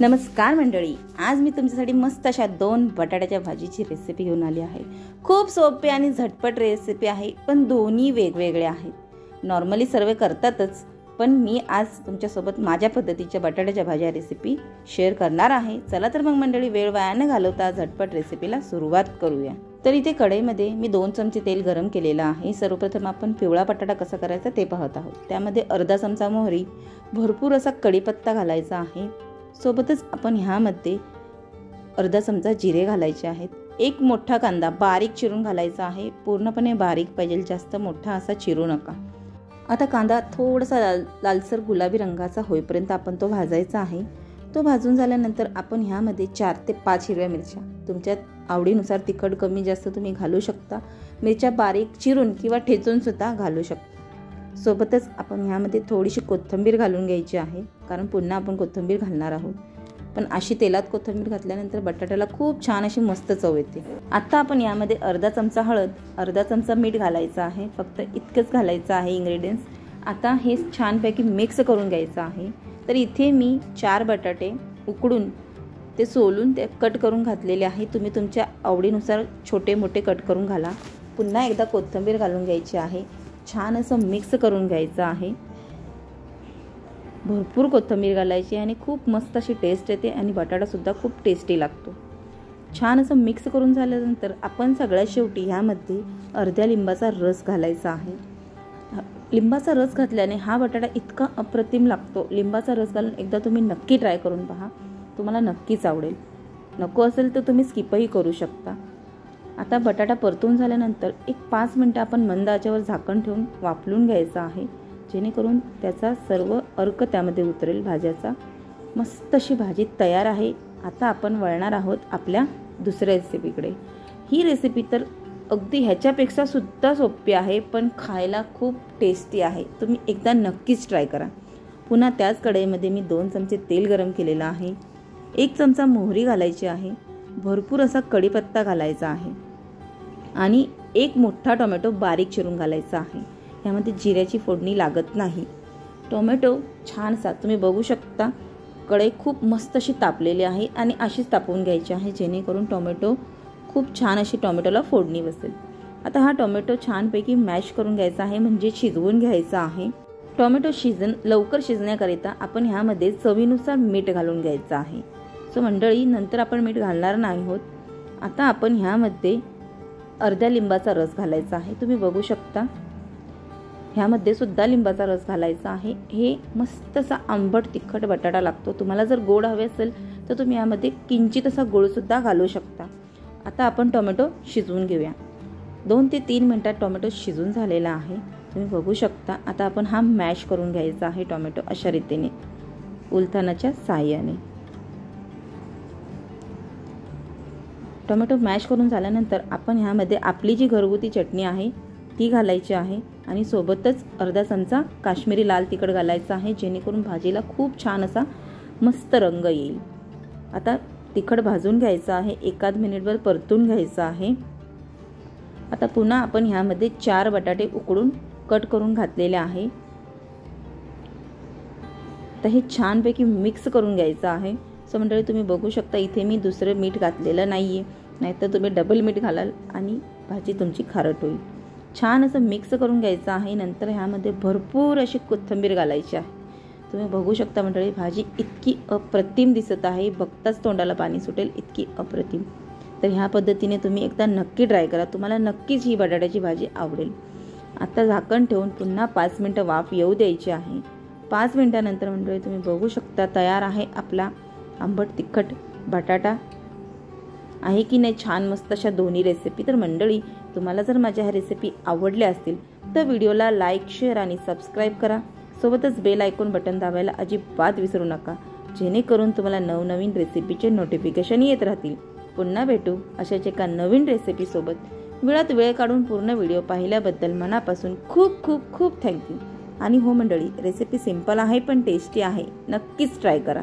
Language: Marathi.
नमस्कार मंडळी, आज मी तुमच्यासाठी मस्त अशा 2 बटाट्याच्या भाजीची रेसिपी घेऊन आली आहे। खूप सोपी आणि झटपट रेसिपी आहे, पण दोन्ही वेगवेगळे आहेत। नॉर्मली सर्व करतातच, पण मी आज तुमच्यासोबत माझ्या पद्धतीच्या बटाट्याच्या भाज्या रेसिपी शेअर करणार आहे। चला तर मग मंडळी, वेळ वाया न घालवता झटपट रेसिपीला सुरुवात करूया। तर इथे कढईमध्ये मी 2 चमचे तेल गरम केलेलं आहे। सर्वप्रथम आपण पिवळा बटाटा कसा करायचा ते पाहत आहोत। त्यामध्ये अर्धा चमचा मोहरी, भरपूर असा कढीपत्ता घालायचा आहे। सोबतच आपण ह्यामध्ये अर्धा चमचा जिरे घालायचे आहेत। एक मोठा कांदा बारीक चिरून घालायचा आहे। पूर्णपणे बारीक पाहिजे, जास्त मोठा असा चिरू नका। आता कांदा थोडासा लालसर गुलाबी रंगाचा होईपर्यंत आपण तो भाजायचा आहे। तो भाजून झाल्यानंतर आपण ह्यामध्ये 4 ते 5 हिरव्या मिरच्या, तुमच्या आवडीनुसार तिखट कमी जास्त तुम्ही घालू शकता। मिरच्या बारीक चिरून किंवा ठेचून सुद्धा घालू शकता। सोबतच आपण ह्यामध्ये थोडीशी कोथिंबीर घालून घ्यायची आहे, कारण पुन्हा आपण कोथिंबीर घालणार आहोत। पण अशी तेलात कोथिंबीर घातल्यानंतर बटाट्याला खूप छान अशी मस्त चव येते। आता आपण यामध्ये अर्धा चमचा हळद, अर्धा चमचा मीठ घालायचं आहे। फक्त इतकंच घालायचं आहे इन्ग्रेडियंट्स। आता हे छानपैकी मिक्स करून घ्यायचं आहे। तर इथे मी 4 बटाटे उकडून ते सोलून ते कट करून घातलेले आहे। तुम्ही तुमच्या आवडीनुसार छोटे मोठे कट करून घाला। पुन्हा एकदा कोथिंबीर घालून घ्यायची आहे। छान असं मिक्स करून घ्यायचं आहे। भरपूर कोथिंबीर घालायची आणि खूप मस्त अशी टेस्ट येते आणि बटाटा सुद्धा खूप टेस्टी लागतो। छान असं मिक्स करून झाल्यानंतर आपण सगळ्यात शेवटी ह्यामध्ये अर्ध्या लिंबाचा रस घालायचा आहे। लिंबाचा रस घातल्याने हा बटाटा इतका अप्रतिम लागतो। लिंबाचा रस घालून एकदा तुम्ही नक्की ट्राय करून पहा, तुम्हाला नक्कीच आवडेल। नको असेल तर तुम्ही स्किपही करू शकता। आता बटाटा परतून झाल्यानंतर एक 5 मिनिटं आपण मंद आचेवर झाकण ठेवून वाफलून घ्यायचं आहे, जेणेकरून त्याचा सर्व अर्क त्यामध्ये उतरेल भाज्याचा। मस्त अशी भाजी तयार आहे। आता आपण वळणार आहोत आपल्या दुसऱ्या रेसिपीकडे। ही रेसिपी तर अगदी ह्याच्यापेक्षा सुद्धा सोपी आहे, पण खायला खूप टेस्टी आहे। तुम्ही एकदा नक्कीच ट्राय करा। पुन्हा त्याच कढईमध्ये मी 2 चमचे तेल गरम केलेलं आहे। 1 चमचा मोहरी घालायची आहे। भरपूर असा कढीपत्ता घालायचा आहे आणि एक मोठा टोमॅटो बारीक चिरून घालायचा आहे। यामध्ये जिऱ्याची फोडणी लागत नाही। टोमॅटो छानसा तुम्ही बघू शकता, कढई खूप मस्त अशी तापलेली आहे आणि अशीच तापवून घ्यायची आहे, जेणेकरून टोमॅटो खूप छान अशी टोमॅटोला फोडणी बसेल। आता हा टोमॅटो छानपैकी मॅश करून घ्यायचा आहे, म्हणजे शिजवून घ्यायचा आहे। टोमॅटो लवकर शिजण्याकरिता आपण ह्यामध्ये चवीनुसार मीठ घालून घ्यायचं आहे। सो मंडळी, नंतर आपण मीठ घालणार नाही आहोत। आता आपण ह्यामध्ये अर्ध्या लिंबाचा रस घालायचा आहे। तुम्ही बघू शकता, ह्यामध्ये सुद्धा लिंबाचा रस घालायचा आहे। हे मस्त असा आंबट तिखट बटाटा लागतो। तुम्हाला जर गोड हवे असेल तर तुम्ही यामध्ये किंचित असा गोड सुद्धा घालू शकता। आता आपण टोमॅटो शिजवून घेऊया। 2 ते 3 मिनिटात टोमॅटो शिजून झालेला आहे, तुम्ही बघू शकता। आता आपण हा मॅश करून घ्यायचा आहे टोमॅटो अशा रीतीने उलथानाच्या साहाय्याने। टोमॅटो मॅश करून झाल्यानंतर आपण ह्यामध्ये आपली जी घरगुती चटणी आहे ती घालायची आहे आणि सोबतच अर्धा चमचा काश्मीरी लाल तिखट घालायचं आहे, जेणेकरून भाजीला खूप छान असा मस्त रंग येईल। आता तिखट भाजून घ्यायचं आहे, 1 मिनिटभर परतून घ्यायचं आहे। आता पुन्हा आपण ह्यामध्ये 4 बटाटे उकडून कट करून घातलेले आहे। तर हे छानपैकी मिक्स करून घ्यायचं आहे। सो मंडळी, तुम्ही बघू शकता इथे मी दुसरं मीठ घातलेलं नाहीये, नाहीतर तुम्ही डबल मीठ घालाल आणि भाजी तुमची खारट होईल। छान असं मिक्स करून घ्यायचं आहे। नंतर ह्यामध्ये भरपूर अशी कोथिंबीर घालायची आहे। तुम्ही बघू शकता मंडळी, भाजी इतकी अप्रतिम दिसत आहे, बघताच तोंडाला पाणी सुटेल, इतकी अप्रतिम। तर ह्या पद्धतीने तुम्ही एकदा नक्की ट्राय करा, तुम्हाला नक्कीच ही बटाट्याची भाजी आवडेल। आता झाकण ठेवून पुन्हा 5 मिनिटं वाफ येऊ द्यायची आहे। 5 मिनिटानंतर मंडळी तुम्ही बघू शकता, तयार आहे आपला आंबट तिखट बटाटा। आहे की नाही छान मस्त अशा दोन्ही रेसिपी। तर मंडळी, तुम्हाला जर माझ्या ह्या रेसिपी आवडल्या असतील तर व्हिडिओला लाईक, शेअर आणि सबस्क्राईब करा। सोबतच बेल आयकॉन बटन दाबायला अजिबात विसरू नका, जेणेकरून तुम्हाला नवनवीन रेसिपीचे नोटिफिकेशन येत राहतील। पुन्हा भेटू अशाच एका नवीन रेसिपीसोबत। वेळात वेळ काढून पूर्ण व्हिडिओ पाहिल्याबद्दल मनापासून खूप खूप खूप थँक्यू। आणि हो मंडळी, रेसिपी सिंपल आहे पण टेस्टी आहे, नक्कीच ट्राय करा।